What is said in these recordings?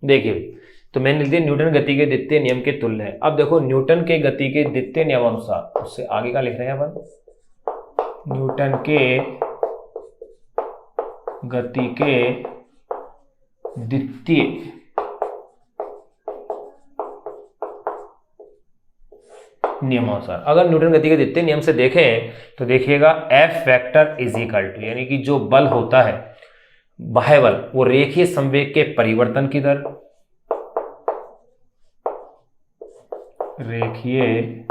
देखिए तो मैंने लिख दिया न्यूटन गति के द्वितीय नियम के तुल्य है। अब देखो न्यूटन के गति के द्वितीय नियमानुसार, उससे आगे का लिख रहे हैं अपन, न्यूटन के गति के द्वितीय नियमानुसार, अगर न्यूटन गति के द्वितीय नियम से देखें तो देखिएगा F vector is equal to, यानी कि जो बल होता है बाह्य बल, वो रेखीय संवेग के परिवर्तन की दर, रेखीय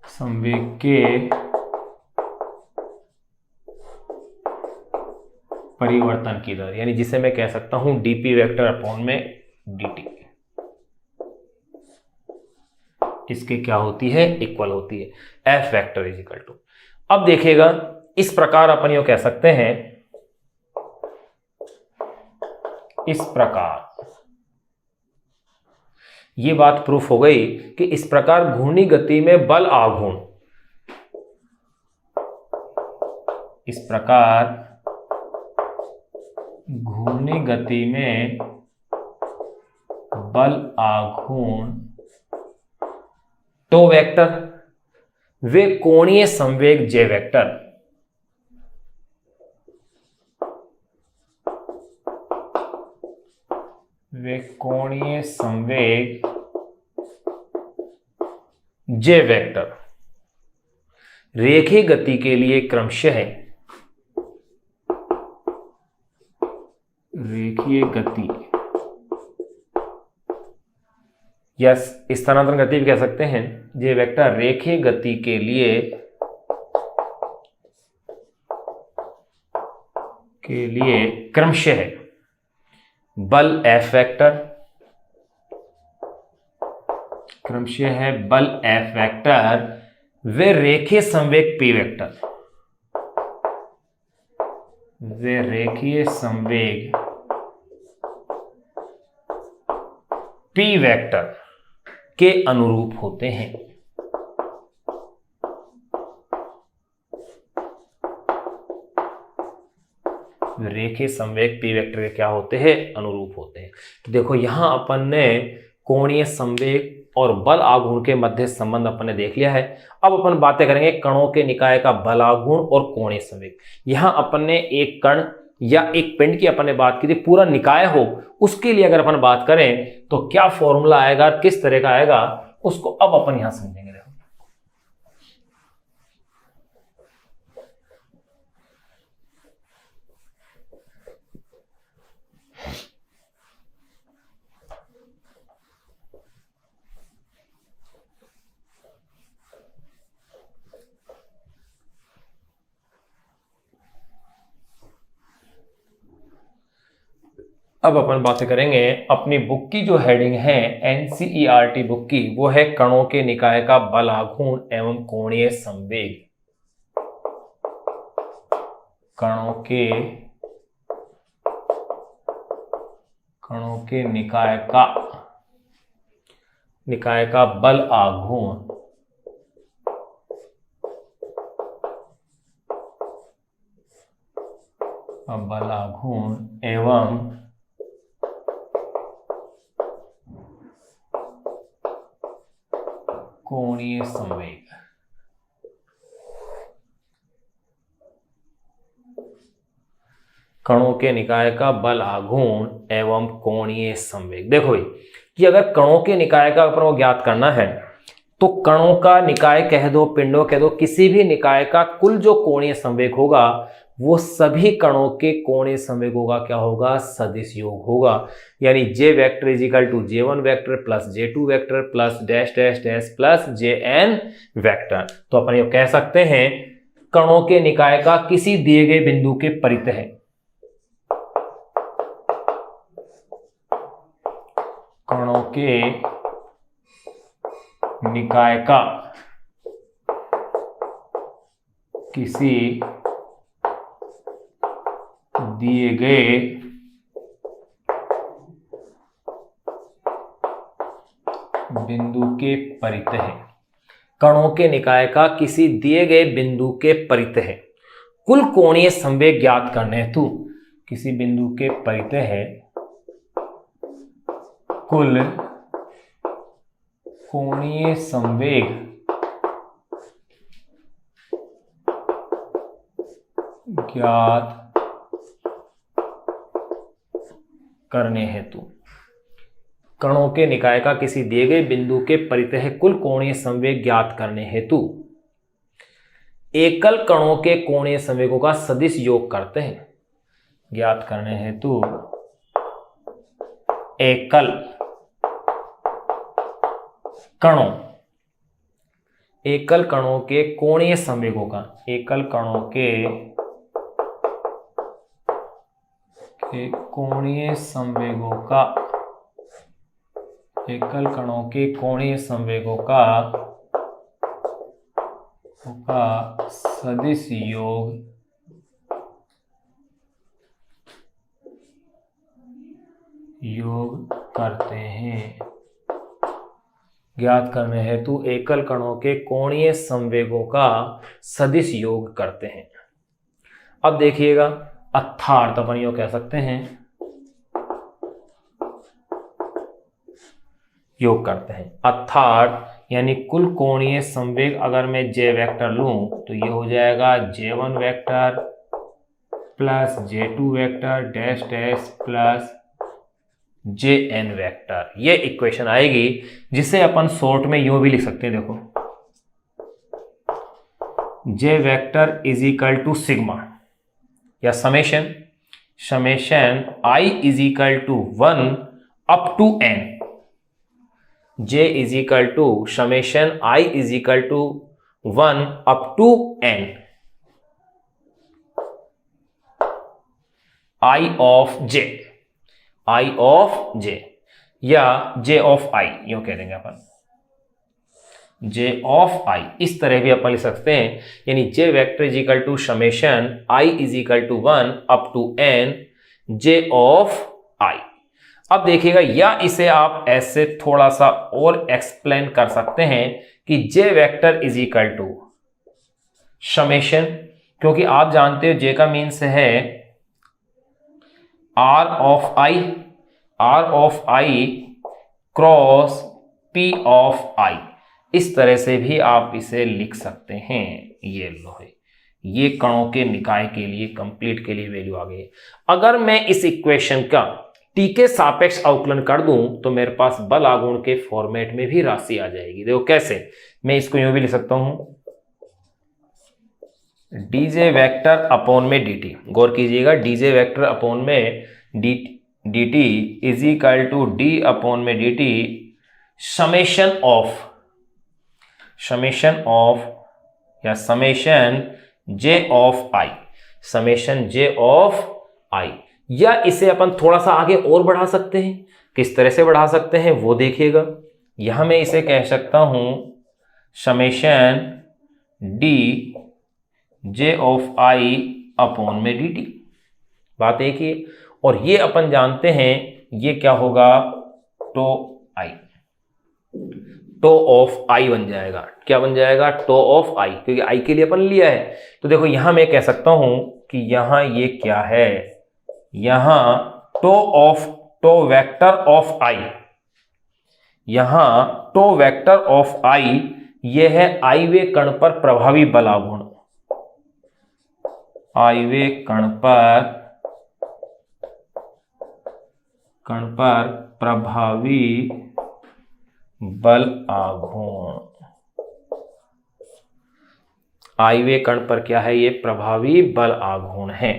संवेग के परिवर्तन की दर, यानी जिसे मैं कह सकता हूं dp वेक्टर अपॉन में dt, इसके क्या होती है, इक्वल होती है, F vector is equal to. अब देखिएगा इस प्रकार अपन यो कह सकते हैं, इस प्रकार ये बात प्रूफ हो गई कि इस प्रकार घूर्णी गति में बल आघूर्ण, इस प्रकार घूर्णी गति में बल आघूर्ण टो वेक्टर वे कोणीय संवेग जे वेक्टर, वे कोणीय संवेग जे वेक्टर रेखीय गति के लिए क्रमशः रेखीय गति या स्थानांतरण गति भी कह सकते हैं, जे वेक्टर रेखीय गति के लिए क्रमशः बल F वेक्टर, क्रमशः है बल F वेक्टर वे रेखीय संवेग P वेक्टर, वे रेखीय संवेग P वेक्टर के अनुरूप होते हैं। रेखीय संवेग P वेक्टर के क्या होते हैं, अनुरूप होते हैं। तो देखो यहां अपन ने कोणीय संवेग और बल आघूर्ण के मध्य संबंध अपन ने देख लिया है। अब अपन बातें करेंगे कणों के निकाय का बल आघूर्ण और कोणीय संवेग। यहां अपन ने एक कण या एक पिंड की अपन ने बात की थी, पूरा निकाय हो उसके लिए अगर अपन बात करें तो क्या फॉर्मूला आएगा, किस तरह का आएगा, उसको अब अपन यहां समझेंगे। अब अपन बातें करेंगे अपनी बुक की जो हेडिंग है NCERT बुक की, वो है कणों के निकाय का बल आघूर्ण एवं कोणीय संवेग। कणों के निकाय का बल आघूर्ण एवं कोणीय संवेग। कणों के निकाय का बल आघूर्ण एवं कोणीय संवेग। देखो भाई कि अगर कणों के निकाय का अपन को ज्ञात करना है तो कणों का निकाय कह दो, पिंडों कह दो, किसी भी निकाय का कुल जो कोणीय संवेग होगा वो सभी कणों के कोणीय संवेगों का क्या होगा, सदिश योग होगा। यानी J vector is equal to J1 vector plus J2 vector plus dash dash dash plus JN vector. तो अपन ये कह सकते हैं कणों के निकाय का किसी दिए गए बिंदु के परितः है, कणों के निकाय का किसी दिए गए बिंदु के परितः है, कणों के निकाय का किसी दिए गए बिंदु के परितः है कुल कोणीय संवेग ज्ञात करने हेतु किसी बिंदु के परितः है कुल कोणीय संवेग ज्ञात करने हेतु कणों के निकाय का किसी दिए गए बिंदु के परितः कुल कोणीय संवेग ज्ञात करने हेतु एकल कणों के कोणीय संवेगों का सदिश योग करते हैं। ज्ञात करने हेतु एकल कणों के कोणीय संवेगों का कोणीय संवेगों का सदिश योग करते हैं। ज्ञात करने हेतु एकल कणों के कोणीय संवेगों का सदिश योग करते हैं। अब देखिएगा, अर्थात अपन यूं कह सकते हैं योग करते हैं। अर्थात यानी कुल कोणीय संवेग अगर मैं जे वेक्टर लूं तो ये हो जाएगा J1 vector plus J2 vector dash dash plus Jn vector. ये इक्वेशन आएगी जिसे अपन शॉर्ट में यूं भी लिख सकते हैं। देखो, J vector is equal to sigma या summation I is equal to 1 up to n। J is equal to summation I is equal to 1 up to n I of J या J ऑफ I यूं कह देंगे अपन, J of I इस तरह भी अपन लिख सकते हैं। यानी J vector is equal to summation I is equal to 1 up to n J of I। अब देखिएगा, या इसे आप ऐसे थोड़ा सा और एक्सप्लेन कर सकते हैं कि J vector is equal to summation, क्योंकि आप जानते हो J का मीन्स है R of I cross P of I। इस तरह से भी आप इसे लिख सकते हैं। ये लो है, ये कणों के निकाय के लिए कंप्लीट के लिए वैल्यू आ गई। अगर मैं इस इक्वेशन का टी के सापेक्ष अवकलन कर दूं तो मेरे पास बल आघूर्ण के फॉर्मेट में भी राशि आ जाएगी। देखो कैसे, मैं इसको यूं भी लिख सकता हूं, डीजे वेक्टर अपॉन में dt। गौर कीजिएगा, डीजे वेक्टर अपॉन में dt is equal to d upon में dt समेशन ऑफ या समेशन j ऑफ I। या इसे अपन थोड़ा सा आगे और बढ़ा सकते हैं। किस तरह से बढ़ा सकते हैं वो देखिएगा। यहां मैं इसे कह सकता हूं summation d J of I upon में dt। बात एक ही। और ये अपन जानते हैं ये क्या होगा, टो ऑफ I बन जाएगा। क्या बन जाएगा, टो ऑफ I, क्योंकि I के लिए अपन लिया है। तो देखो यहां मैं कह सकता हूं कि यहां ये क्या है, यहां टो वेक्टर ऑफ I, यहां टो वेक्टर ऑफ I ये है I वे कण पर प्रभावी बल आघूर्ण। I वे कण पर प्रभावी बल आघूर्ण। I वे कण पर क्या है, ये प्रभावी बल आघूर्ण है,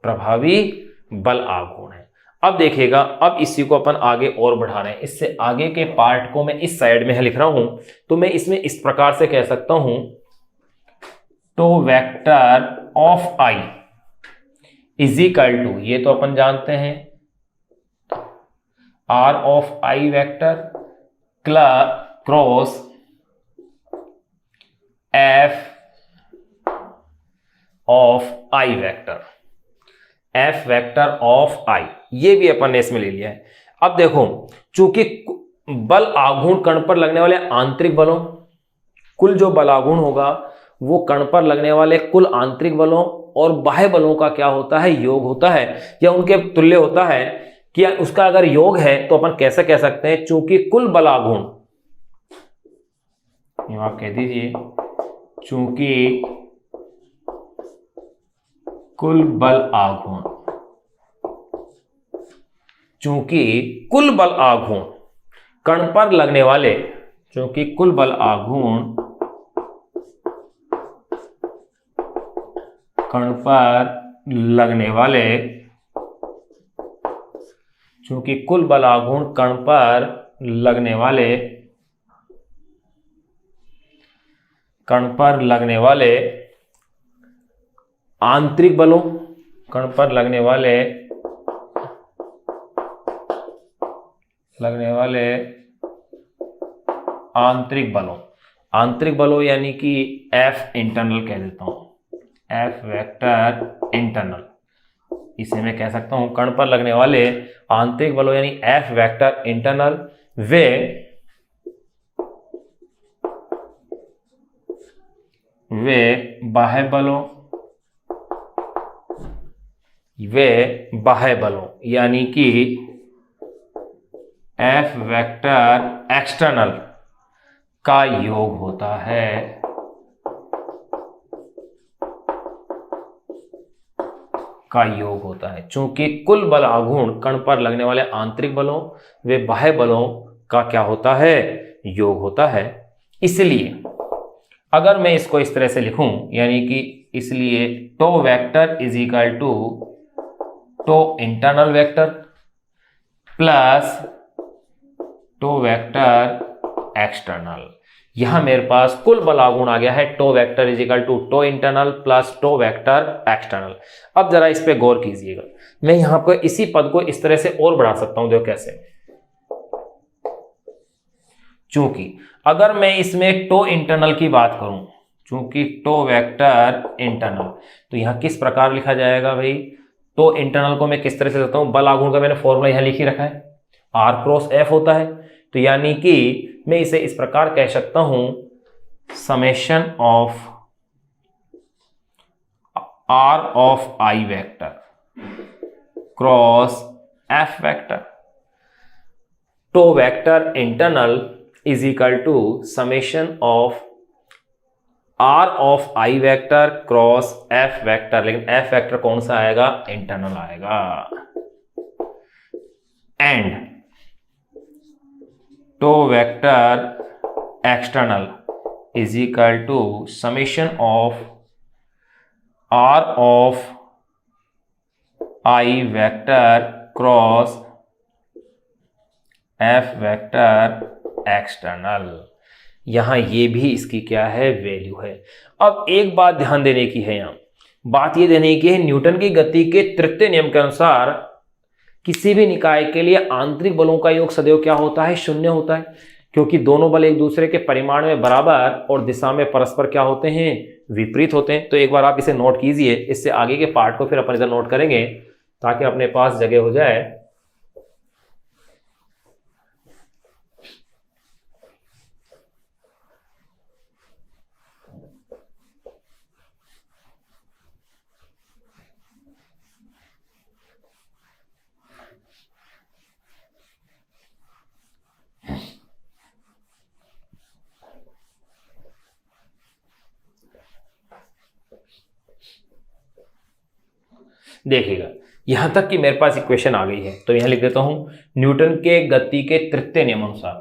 प्रभावी बल आघूर्ण है। अब देखिएगा, अब इसी को अपन आगे और बढ़ा रहे हैं। इससे आगे के पार्ट को मैं इस साइड में लिख रहा हूं, तो मैं इसमें इस प्रकार से कह सकता हूं, tau vector of I is equal to, ये तो अपन जानते हैं, R of I vector cross F of I vector, F vector of I। ये भी अपन ने इसमें ले लिया है। अब देखो, चूंकि बल आघूर्ण कण पर लगने वाले आंतरिक बलों, कुल जो बल आघूर्ण होगा वो कण पर लगने वाले कुल आंतरिक बलों और बाह्य बलों का क्या होता है, योग होता है, या उनके तुल्य होता है। कि उसका अगर योग है तो अपन कैसे कह सकते हैं, चूंकि कुल बल आघूर्ण, आप कह दीजिए चूंकि कुल बल आघूर्ण, चूंकि कुल बल आघूर्ण कण पर लगने वाले, चूंकि कुल बल आघूर्ण कण पर लगने वाले, चूंकि कुल बल आघूर्ण कण पर लगने वाले, कण पर लगने वाले आंतरिक बलों, कण पर लगने वाले आंतरिक बलों यानी कि एफ इंटरनल कह देता हूं, एफ वेक्टर इंटरनल, इसे मैं कह सकता हूं कण पर लगने वाले आंतरिक बलों यानी एफ वेक्टर इंटरनल, वे बाह्य बलों यानी कि एफ वेक्टर एक्सटर्नल का योग होता है, चूंकि कुल बल आघूर्ण कण पर लगने वाले आंतरिक बलों वे बाह्य बलों का क्या होता है, योग होता है। इसलिए अगर मैं इसको इस तरह से लिखूं, यानी कि इसलिए tau vector is equal to tau internal vector plus tau vector external, यहां मेरे पास कुल बल आघूर्ण आ गया है tau vector is equal to tau internal plus tau vector external. अब जरा इस पे गौर कीजिएगा, मैं यहां पर इसी पद को इस तरह से और बढ़ा सकता हूं, देखो कैसे, चूंकि अगर मैं इसमें टो इंटरनल की बात करूं, चूंकि टो वेक्टर इंटरनल, तो यहां किस प्रकार लिखा जाएगा भाई, टो इंटरनल को मैं किस तरह से लिखता हूं, बल आघूर्ण का मैंने फॉर्मूला यहां लिख ही रखा है, आर क्रॉस एफ होता है, तो यानी कि मैं इसे इस प्रकार कह सकता हूं, summation of R of I vector cross F vector, tau vector internal is equal to summation of R of I vector cross F vector, लेकिन एफ वेक्टर कौन सा आएगा, इंटरनल आएगा, and tau vector external is equal to summation of R of I vector cross F vector external. यहां ये भी इसकी क्या है, वैल्यू है। अब एक बात ध्यान देने की है, यहां बात ये देने की है, न्यूटन की गति के तृतीय नियम के अनुसार किसी भी निकाय के लिए आंतरिक बलों का योग सदैव क्या होता है, शून्य होता है, क्योंकि दोनों बल एक दूसरे के परिमाण में बराबर और दिशा में परस्पर क्या होते हैं, विपरीत होते हैं। तो एक बार आप इसे नोट कीजिए, इससे आगे के पार्ट को फिर अपन इधर नोट करेंगे ताकि अपने पास जगह हो जाए। देखिएगा, यहां तक कि मेरे पास इक्वेशन आ गई है, तो यहां लिख देता हूं, न्यूटन के गति के तृतीय नियम अनुसार,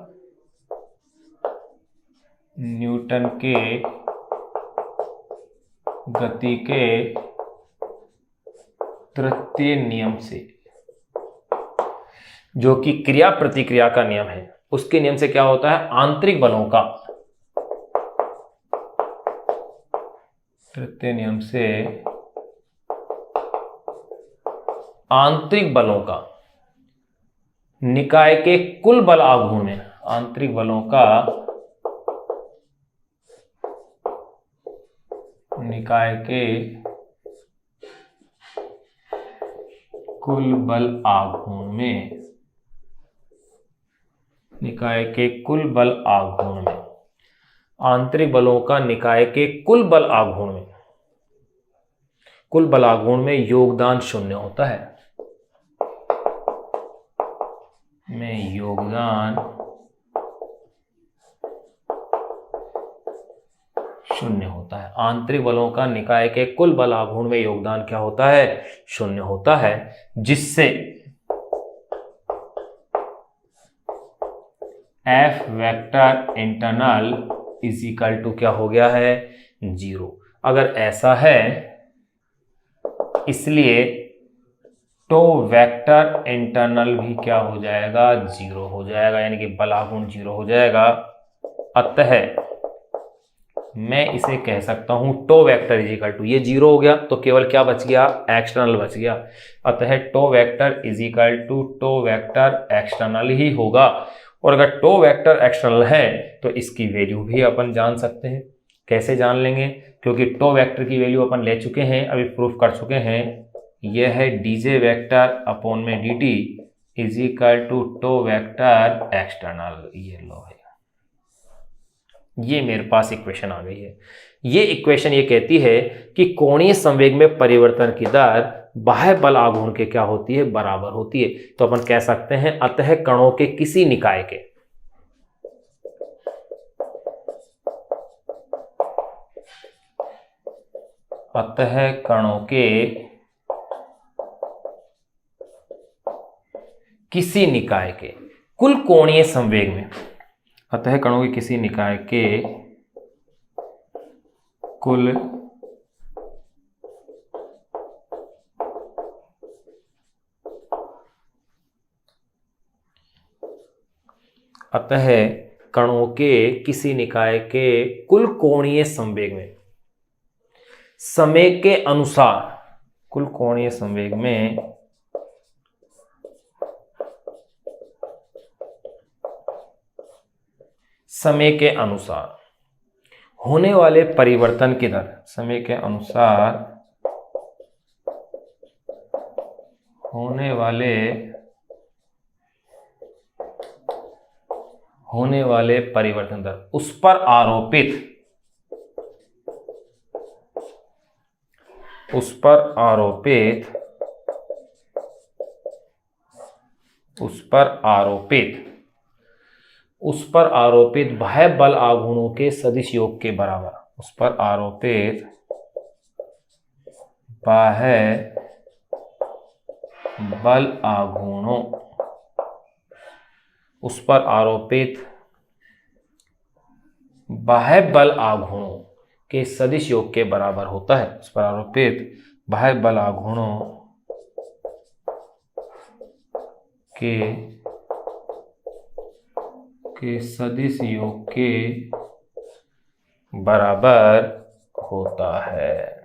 न्यूटन के गति के तृतीय नियम से, जो कि क्रिया प्रतिक्रिया का नियम है, उसके नियम से क्या होता है, आंतरिक बलों का, तृतीय नियम से आंतरिक बलों का निकाय के कुल बल आघूर्ण में, आंतरिक बलों का निकाय के कुल बल आघूर्ण में, निकाय के कुल बल आघूर्ण में, आंतरिक बलों का निकाय के कुल बल आघूर्ण में, कुल बल आघूर्ण में योगदान शून्य होता है। में योगदान शून्य होता है। आंतरिक बलों का निकाय के कुल बल आघूर्ण में योगदान क्या होता है? शून्य होता है, जिससे F vector internal is equal to क्या हो गया है? 0। अगर ऐसा है, इसलिए तो वेक्टर इंटरनल भी क्या हो जाएगा? 0 हो जाएगा, यानी कि बल आघूर्ण 0 हो जाएगा। अतः मैं इसे कह सकता हूं tau vector is equal to, ये 0 हो गया तो केवल क्या बच गया? एक्सटर्नल बच गया। अतः टो vector is equal to to vector external ही होगा। और अगर टो वेक्टर एक्सटर्नल है तो इसकी वैल्यू भी अपन जान सकते हैं। कैसे जान लेंगे? क्योंकि टो वेक्टर की वैल्यू अपन ले चुके हैं, अभी प्रूफ कर चुके हैं। यह है डीजे वेक्टर अपॉन में dt is equal to to vector external. ये लो है, ये मेरे पास इक्वेशन आ गई है। ये इक्वेशन ये कहती है कि कोणीय संवेग में परिवर्तन की दर बाह्य बल आघूर्ण के क्या होती है? बराबर होती है। तो अपन कह सकते हैं अतः कणों के किसी निकाय के किसी निकाय के कुल कोणीय संवेग में, अतः कणों के किसी निकाय के कुल अतः कणों के किसी निकाय के कुल कोणीय संवेग में समय के अनुसार, कुल कोणीय संवेग में समय के अनुसार होने वाले परिवर्तन की दर, समय के अनुसार होने वाले परिवर्तन दर, उस पर आरोपित बाह्य बल आघूर्णों के सदिश योग के बराबर, उस पर आरोपित बाह्य बल आघूर्णों के सदिश योग के बराबर होता है। उस पर आरोपित बाह्य बल आघूर्णों के सदिश योग के बराबर होता है।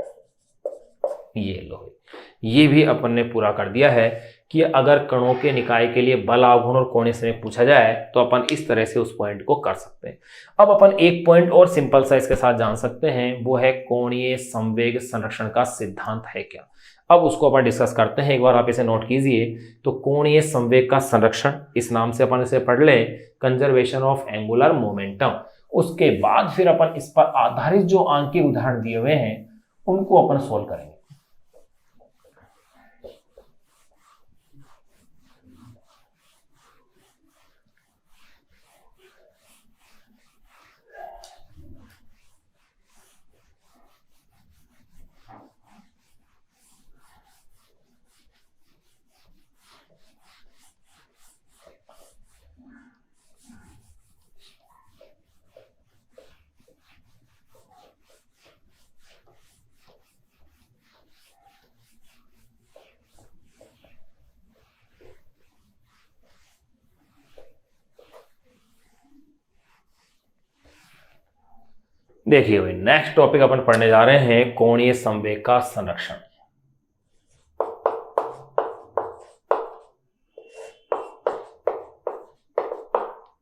ये लो, ये भी अपन ने पूरा कर दिया है कि अगर कणों के निकाय के लिए बल आघूर्ण और कोणीय संवेग पूछा जाए तो अपन इस तरह से उस पॉइंट को कर सकते हैं। अब अपन एक पॉइंट और सिंपल सा इसके साथ जान सकते हैं, वो है कोणीय संवेग संरक्षण का सिद्धांत है क्या। अब उसको अपन डिस्कस करते हैं। एक बार आप इसे नोट कीजिए। तो कोणीय संवेग का संरक्षण, इस नाम से अपन इसे पढ़ लें, कंजर्वेशन ऑफ एंगुलर मोमेंटम। उसके बाद फिर अपन इस पर आधारित जो आंकीय उदाहरण दिए हुए हैं उनको अपन सोल्व करेंगे। देखिए भाई, नेक्स्ट टॉपिक अपन पढ़ने जा रहे हैं कोणीय संवेग का संरक्षण।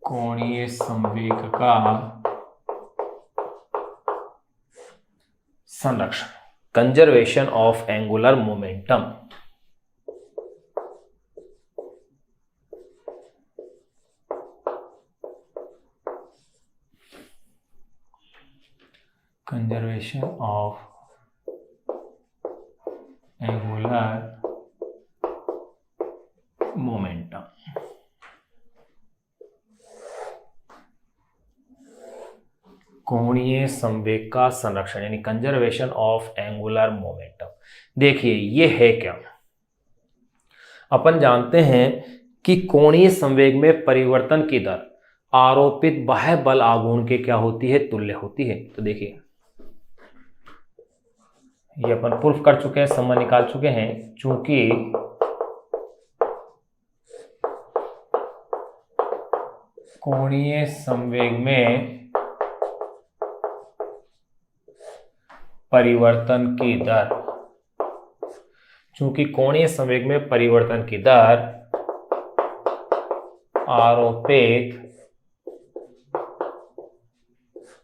कोणीय संवेग का संरक्षण, conservation of angular momentum. Conservation of angular momentum. कोणीय संवेग का संरक्षण यानी कंजर्वेशन ऑफ एंगुलर मोमेंटम। देखिए ये है क्या, अपन जानते हैं कि कोणीय संवेग में परिवर्तन की दर आरोपित बाह्य बल आघूर्ण के क्या होती है, तुल्य होती है। तो देखिए ये अपन प्रूफ कर चुके हैं, संबंध निकाल चुके हैं। चूंकि कोणीय संवेग में परिवर्तन की दर, चूंकि कोणीय संवेग में परिवर्तन की दर आरोपित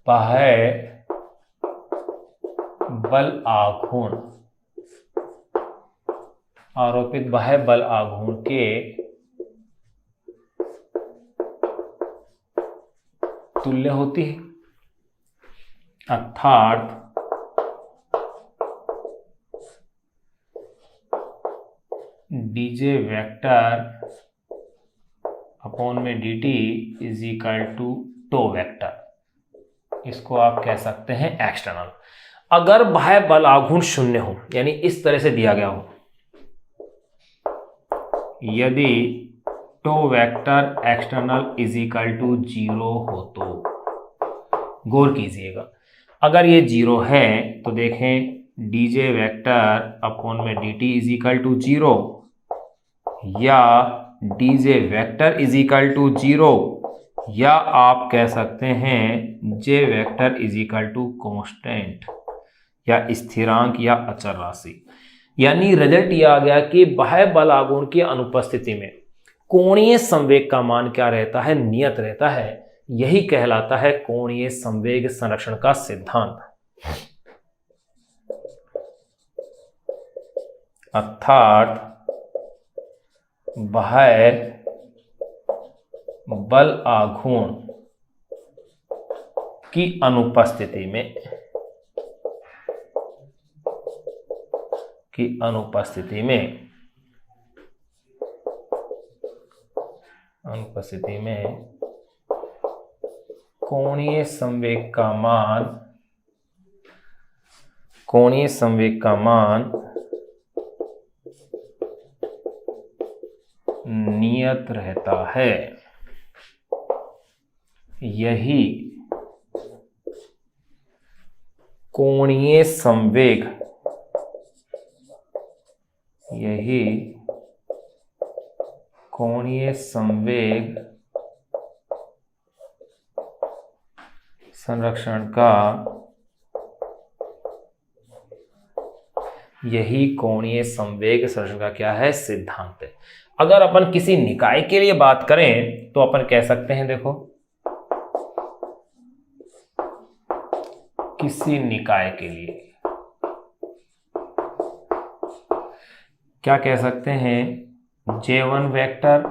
बाह्य बल आघूर्ण, आरोपित बाह्य बल आघूर्ण के तुल्य होती है। अर्थात डीजे वेक्टर अपॉन में dt is equal to to vector, इसको आप कह सकते हैं एक्सटर्नल। अगर बाह्य बल आघूर्ण शून्य हो, यानी इस तरह से दिया गया हो, यदि tau vector external is equal to 0 हो तो गौर कीजिएगा, अगर ये 0 है तो देखें डीजे वेक्टर अपॉन में dt इज इक्वल टू 0 या D J vector is equal to 0 या आप कह सकते हैं J vector is equal to constant या स्थिरांक या अचर राशि। यानी रिजल्ट यह आ गया कि बाह्य बल आघूर्ण की अनुपस्थिति में कोणीय संवेग का मान क्या रहता है, नियत रहता है। यही कहलाता है कोणीय संवेग संरक्षण का सिद्धांत। अर्थात बाह्य बल आघूर्ण की अनुपस्थिति में कोणीय संवेग का मान नियत रहता है। यही कोणीय संवेग संरक्षण का, यही कोणीय संवेग संरक्षण का क्या है, सिद्धांत है। अगर अपन किसी निकाय के लिए बात करें तो अपन कह सकते हैं, देखो किसी निकाय के लिए क्या कह सकते हैं, J1 vector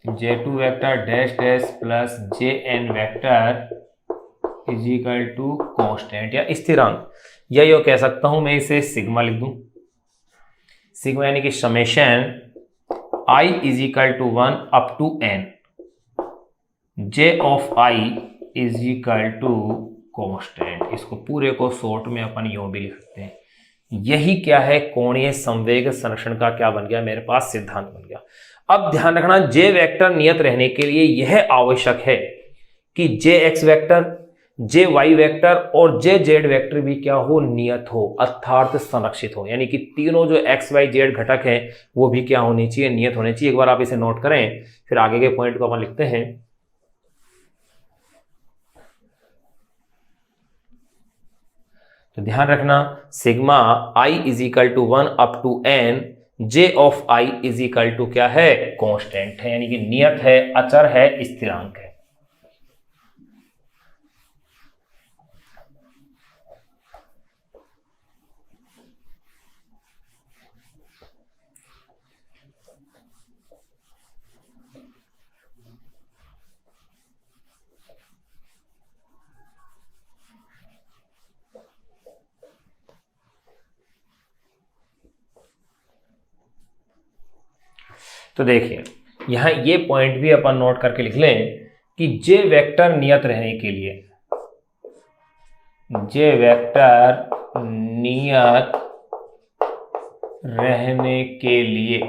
J2 vector dash dash plus Jn vector is equal to constant या स्थिरांक, या यो कह सकता हूं मैं इसे सिग्मा लिख दूं। सिग्मा यानी कि summation I is equal to 1 up to n J of I is equal to constant. इसको पूरे को शॉर्ट में अपन यूं भी लिख सकते हैं। यही क्या है, कोणीय संवेग संरक्षण का क्या बन गया, मेरे पास सिद्धांत बन गया। अब ध्यान रखना, J वेक्टर नियत रहने के लिए यह आवश्यक है कि Jx वेक्टर, Jy वेक्टर और Jz वेक्टर भी क्या हो, नियत हो, अर्थात संरक्षित हो। यानी कि तीनों जो x y z घटक हैं वो भी क्या होने चाहिए, नियत होने चाहिए। एक बार आप इसे नोट करें, फिर आगे के पॉइंट को अपन लिखते हैं। तो ध्यान रखना, sigma I is equal to 1 up to n J of I is equal to क्या है, कांस्टेंट है, यानी कि नियत है, अचर है, स्थिरांक है। तो देखिए यहां ये पॉइंट भी अपन नोट करके लिख लें कि J वेक्टर नियत रहने के लिए जे वेक्टर नियत रहने के लिए,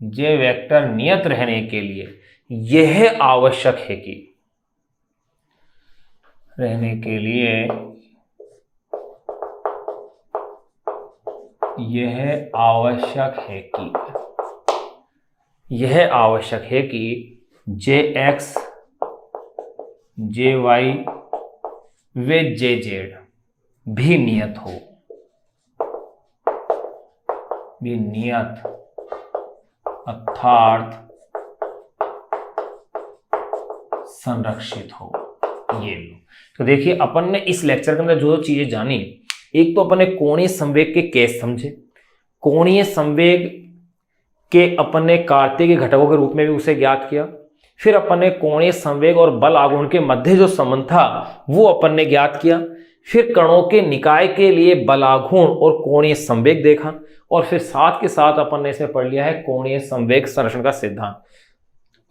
जे वेक्टर नियत रहने के लिए यह आवश्यक है कि, रहने के लिए यह आवश्यक है कि, यह आवश्यक है कि जे एक्स जे वाई व जे जेड भी नियत हो, भी नियत अर्थात संरक्षित हो। ये लो, तो देखिए अपन ने इस लेक्चर के अंदर जो चीजें जानी, एक तो अपन ने कोणीय संवेग के केस समझे, कोणीय संवेग के अपन ने कार्तीय के घटकों के रूप में भी उसे ज्ञात किया, फिर अपन ने कोणीय संवेग और बल आघूर्ण के मध्य जो संबंध था वो अपन ने ज्ञात किया, फिर कणों के निकाय के लिए बल आघूर्ण और कोणीय संवेग देखा, और फिर साथ के साथ अपन ने इसमें पढ़ लिया है कोणीय संवेग संरक्षण का सिद्धांत।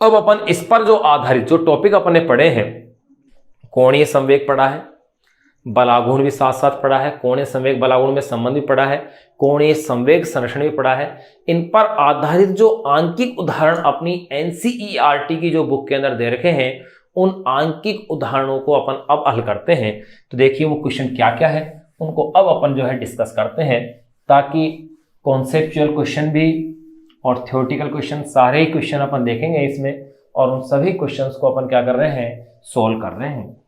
अब अपन इस पर जो आधारित जो टॉपिक अपन ने पढ़े हैं, कोणीय संवेग पढ़ा है, बल आघूर्ण भी साथ साथ पढ़ा है, कोणीय संवेग बल आघूर्ण में संबंध भी पढ़ा है, कोणीय संवेग संरक्षण भी पढ़ा है। इन पर आधारित जो आंकिक उदाहरण अपनी एनसीईआरटी की जो बुक के अंदर दे रखे हैं, उन आंकिक उदाहरणों को अपन अब हल करते हैं। तो देखिए वो क्वेश्चन क्या क्या है, उनको अब अपन जो है डिस्कस करते हैं, ताकि कॉन्सेप्चुअल क्वेश्चन भी और थ्योरेटिकल क्वेश्चन सारे ही क्वेश्चन अपन देखेंगे इसमें, और उन सभी क्वेश्चंस को अपन क्या कर रहे हैं, सोल्व कर रहे हैं।